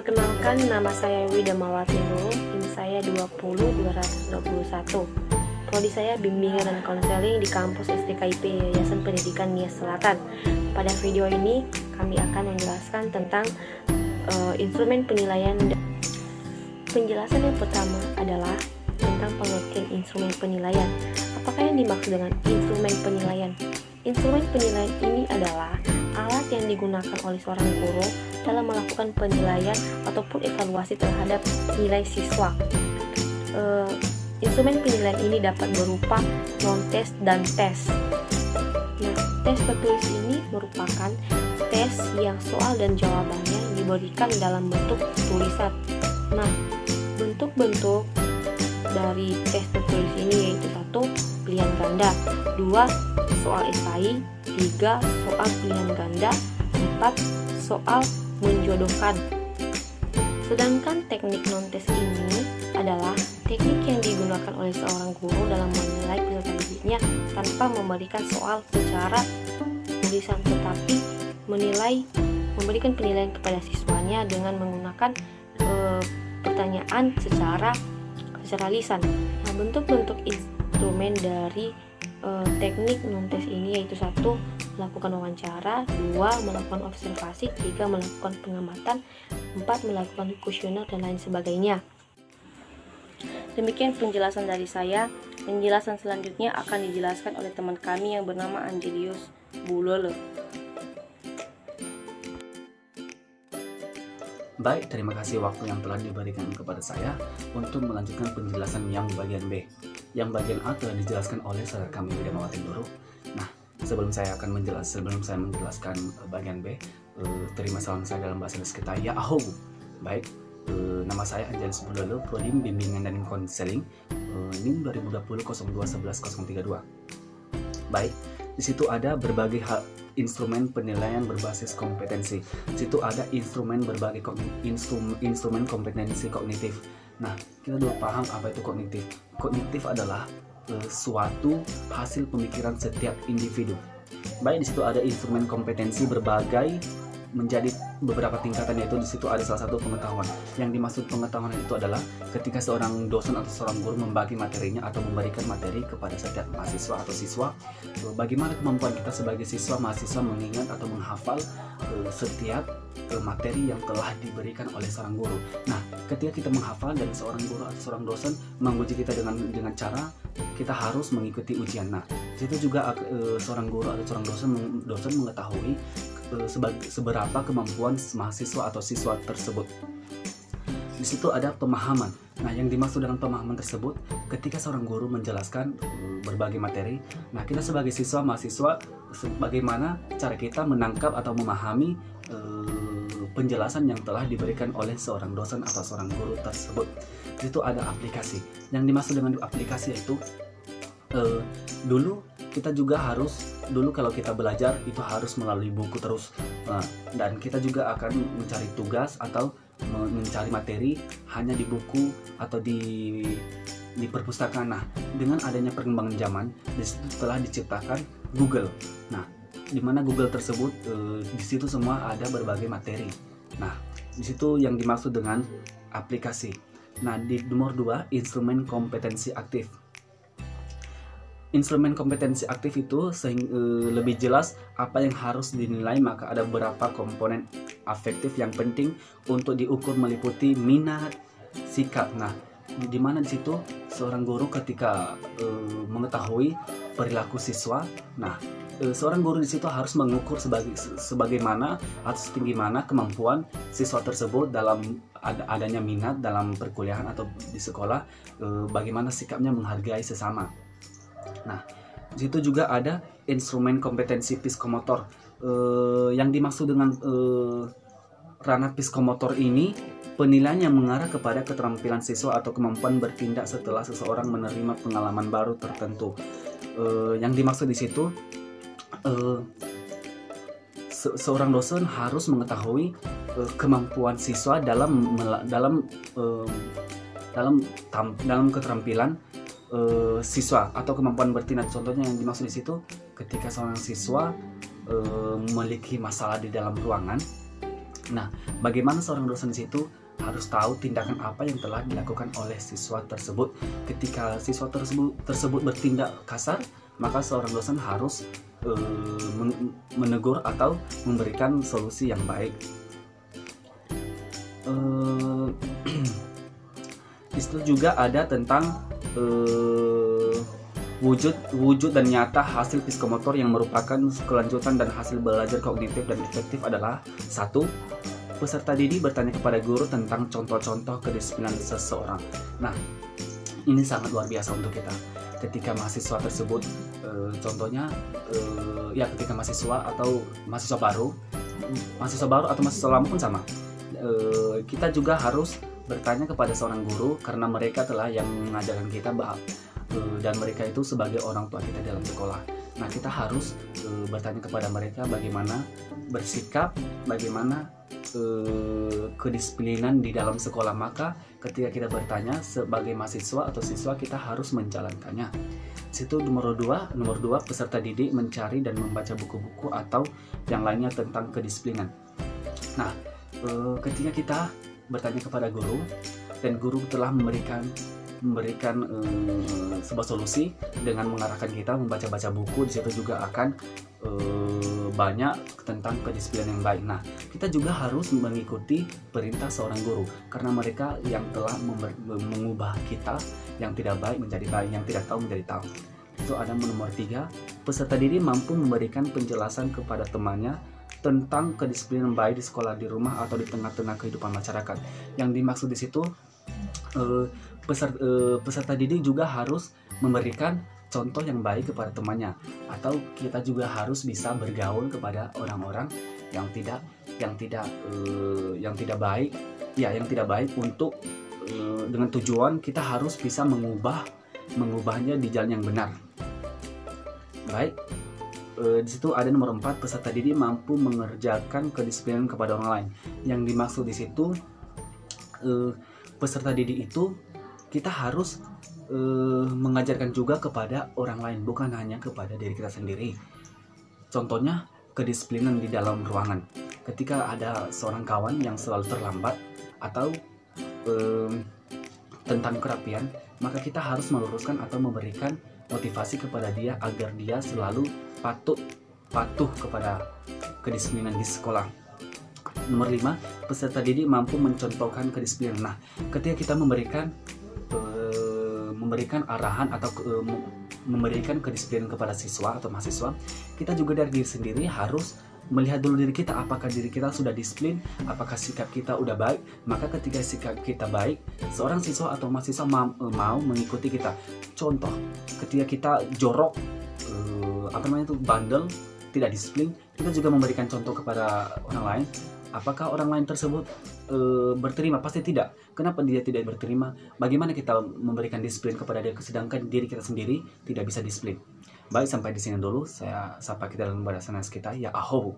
Perkenalkan, nama saya Wida Mawati Nurul, NIM saya 20221. Prodi saya Bimbingan dan Konseling di kampus STKIP Yayasan Pendidikan Nias Selatan. Pada video ini kami akan menjelaskan tentang instrumen penilaian. Penjelasan yang pertama adalah tentang pengertian instrumen penilaian. Apakah yang dimaksud dengan instrumen penilaian? Instrumen penilaian ini adalah alat yang digunakan oleh seorang guru dalam melakukan penilaian ataupun evaluasi terhadap nilai siswa. Instrumen penilaian ini dapat berupa non-tes dan tes. Nah, tes tertulis ini merupakan tes yang soal dan jawabannya diberikan dalam bentuk tulisan. Nah, bentuk-bentuk dari tes tertulis ini yaitu 1. Pilihan ganda, 2. Soal esai, 3. Soal pilihan ganda, 4. Soal menjodohkan. Sedangkan teknik non-tes ini adalah teknik yang digunakan oleh seorang guru dalam menilai peserta didiknya tanpa memberikan soal secara tulisan, tetapi memberikan penilaian kepada siswanya dengan menggunakan pertanyaan secara lisan. Nah, bentuk-bentuk instrumen dari teknik non-tes ini yaitu 1. Melakukan wawancara, 2. Melakukan observasi, 3. Melakukan pengamatan, 4. Melakukan kuesioner dan lain sebagainya. Demikian penjelasan dari saya. Penjelasan selanjutnya akan dijelaskan oleh teman kami yang bernama Angelius Bulele. Baik, terima kasih waktu yang telah diberikan kepada saya untuk melanjutkan penjelasan yang bagian B. Yang bagian A telah dijelaskan oleh saudara kami Wida Mawati Nurul. Nah, sebelum saya menjelaskan bagian B, terima salam saya dalam bahasa Inggris kita, ya aho. Baik, nama saya Angelius Bulele, Prodi Bimbingan dan Konseling, NIM 2020-0211-032. Baik, di situ ada berbagai hal instrumen penilaian berbasis kompetensi. Di situ ada instrumen instrumen kompetensi kognitif. Nah, kita dulu paham apa itu kognitif. Kognitif adalah suatu hasil pemikiran setiap individu. Baik, di situ ada instrumen kompetensi berbagai menjadi beberapa tingkatan, yaitu di situ ada salah satu pengetahuan. Yang dimaksud pengetahuan itu adalah ketika seorang dosen atau seorang guru membagi materinya atau memberikan materi kepada setiap mahasiswa atau siswa, bagaimana kemampuan kita sebagai siswa mahasiswa mengingat atau menghafal setiap materi yang telah diberikan oleh seorang guru. Nah, ketika kita menghafal dan seorang guru atau seorang dosen menguji kita dengan cara kita harus mengikuti ujian. Nah, situ juga seorang guru atau seorang dosen mengetahui seberapa kemampuan mahasiswa atau siswa tersebut. Di situ ada pemahaman. Nah, yang dimaksud dengan pemahaman tersebut, ketika seorang guru menjelaskan berbagai materi, nah kita sebagai siswa mahasiswa, bagaimana cara kita menangkap atau memahami penjelasan yang telah diberikan oleh seorang dosen atau seorang guru tersebut. Di situ ada aplikasi. Yang dimaksud dengan aplikasi yaitu dulu kita juga kalau kita belajar itu harus melalui buku terus, dan kita juga akan mencari tugas atau mencari materi hanya di buku atau di perpustakaan. Nah, dengan adanya perkembangan zaman, telah diciptakan Google. Nah, di mana Google tersebut di situ semua ada berbagai materi. Nah, di situ yang dimaksud dengan aplikasi. Nah, di nomor 2, instrumen kompetensi aktif. Instrumen kompetensi aktif itu lebih jelas apa yang harus dinilai, maka ada beberapa komponen afektif yang penting untuk diukur meliputi minat, sikap. Nah, di mana di situ seorang guru ketika mengetahui perilaku siswa, nah seorang guru di situ harus mengukur sebagaimana atau setinggi mana kemampuan siswa tersebut dalam adanya minat dalam perkuliahan atau di sekolah, bagaimana sikapnya menghargai sesama. Nah, di situ juga ada instrumen kompetensi psikomotor. Yang dimaksud dengan ranah psikomotor ini, penilaian yang mengarah kepada keterampilan siswa atau kemampuan bertindak setelah seseorang menerima pengalaman baru tertentu. Yang dimaksud di situ, seorang dosen harus mengetahui kemampuan siswa dalam keterampilan siswa atau kemampuan bertindak. Contohnya yang dimaksud di situ, ketika seorang siswa memiliki masalah di dalam ruangan, Nah, bagaimana seorang dosen di situ harus tahu tindakan apa yang telah dilakukan oleh siswa tersebut. Ketika siswa tersebut bertindak kasar, maka seorang dosen harus menegur atau memberikan solusi yang baik. Di situ juga ada tentang wujud dan nyata hasil psikomotor yang merupakan kelanjutan dan hasil belajar kognitif dan efektif adalah: 1. Peserta didik bertanya kepada guru tentang contoh-contoh kedisiplinan seseorang. Nah, ini sangat luar biasa untuk kita. Ketika mahasiswa tersebut, contohnya, ketika mahasiswa baru atau mahasiswa lama pun sama, kita juga harus bertanya kepada seorang guru karena mereka telah yang mengajarkan kita dan mereka itu sebagai orang tua kita dalam sekolah. Nah, kita harus bertanya kepada mereka bagaimana bersikap, bagaimana kedisiplinan di dalam sekolah. Maka ketika kita bertanya sebagai mahasiswa atau siswa, kita harus menjalankannya. Situ nomor dua, peserta didik mencari dan membaca buku-buku atau yang lainnya tentang kedisiplinan. Nah, ketika kita bertanya kepada guru dan guru telah memberikan sebuah solusi dengan mengarahkan kita membaca-baca buku, di situ juga akan banyak tentang kedisiplinan yang baik. Nah, kita juga harus mengikuti perintah seorang guru karena mereka yang telah mengubah kita yang tidak baik menjadi baik, yang tidak tahu menjadi tahu. Itu ada nomor 3, peserta didik mampu memberikan penjelasan kepada temannya tentang kedisiplinan baik di sekolah, di rumah, atau di tengah-tengah kehidupan masyarakat. Yang dimaksud di situ, peserta didik juga harus memberikan contoh yang baik kepada temannya, atau kita juga harus bisa bergaul kepada orang-orang yang tidak baik untuk dengan tujuan kita harus bisa mengubahnya di jalan yang benar. Baik, di situ ada nomor 4, peserta didik mampu mengerjakan kedisiplinan kepada orang lain. Yang dimaksud di situ, peserta didik itu kita harus mengajarkan juga kepada orang lain, bukan hanya kepada diri kita sendiri. Contohnya kedisiplinan di dalam ruangan. Ketika ada seorang kawan yang selalu terlambat atau tentang kerapian, maka kita harus meluruskan atau memberikan motivasi kepada dia agar dia selalu patuh kepada kedisiplinan di sekolah. Nomor 5, peserta didik mampu mencontohkan kedisiplinan. Nah, ketika kita memberikan arahan atau memberikan kedisiplinan kepada siswa atau mahasiswa, kita juga dari diri sendiri harus melihat dulu diri kita, apakah diri kita sudah disiplin, apakah sikap kita udah baik. Maka ketika sikap kita baik, seorang siswa atau mahasiswa mau mengikuti kita. Contoh, ketika kita jorok, bandel, tidak disiplin, kita juga memberikan contoh kepada orang lain. Apakah orang lain tersebut berterima? Pasti tidak. Kenapa dia tidak berterima? Bagaimana kita memberikan disiplin kepada dia, sedangkan diri kita sendiri tidak bisa disiplin? Baik, sampai di sini dulu. Saya sapa kita dalam bahasa kita, ya ahow.